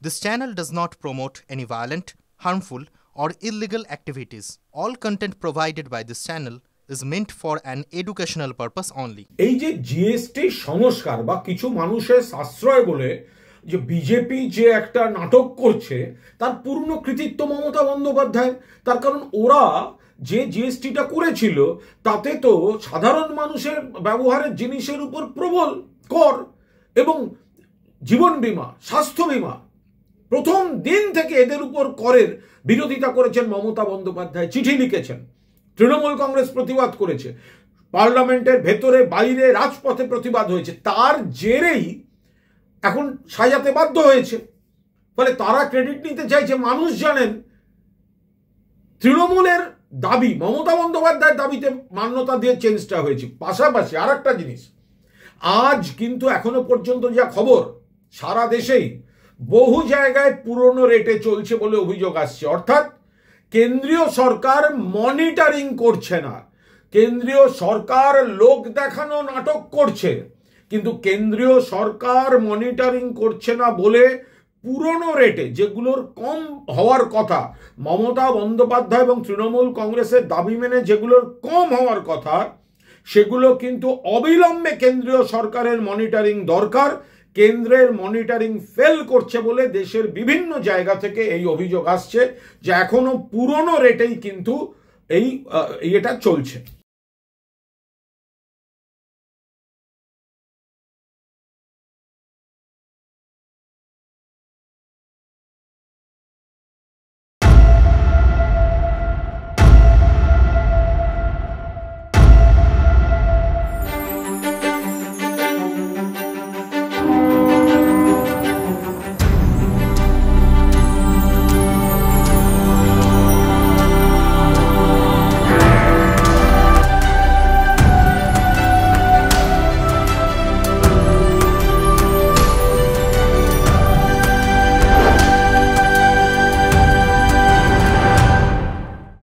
This channel does not promote any violent, harmful, or illegal activities. All content provided by this channel is meant for an educational purpose only. এই যে GST সংস্কার বা কিছু মানুষের সাশ্রয় বলে যে বিজেপি যে একটা নাটক করছে তার পূর্ণ কৃতিত্ব মমতা বন্দ্যোপাধ্যায়। তার কারণ ওরা যে জিএসটিটা করেছিল তাতে তো সাধারণ মানুষের ব্যবহারের জিনিসের উপর প্রবল কর এবং জীবন বীমা, স্বাস্থ্য বীমা প্রথম দিন থেকে এদের উপর করের বিরোধিতা করেছেন মমতা বন্দ্যোপাধ্যায়, চিঠি লিখেছেন। তৃণমূল কংগ্রেস প্রতিবাদ করেছে, পার্লামেন্টের ভেতরে বাইরে রাজপথে প্রতিবাদ হয়েছে। তার জেরেই এখন সাজাতে বাধ্য হয়েছে। ফলে তারা ক্রেডিট নিতে চাইছে। মানুষ জানেন তৃণমূলের দাবি, মমতা বন্দ্যোপাধ্যায়ের দাবিতে মান্যতা দিয়ে চেঞ্জটা হয়েছে। পাশাপাশি আর একটা জিনিস, আজ কিন্তু এখনো পর্যন্ত যা খবর সারা দেশেই বহু জায়গায় পুরনো রেটে চলছে বলে অভিযোগ আসছে। অর্থাৎ কেন্দ্রীয় সরকার মনিটরিং করছে না, কেন্দ্রীয় সরকার লোক দেখানো নাটক করছে, কিন্তু কেন্দ্রীয় সরকার মনিটরিং করছে না বলে পুরনো রেটে যেগুলোর কম হওয়ার কথা, মমতা বন্দ্যোপাধ্যায় এবং তৃণমূল কংগ্রেসের দাবি মেনে যেগুলোর কম হওয়ার কথা, সেগুলো কিন্তু অবিলম্বে কেন্দ্রীয় সরকারের মনিটরিং দরকার। কেন্দ্রের মনিটরিং ফেল করছে বলে দেশের বিভিন্ন জায়গা থেকে এই অভিযোগ আসছে যে এখনো পুরনো রেটেই কিন্তু এটা চলছে।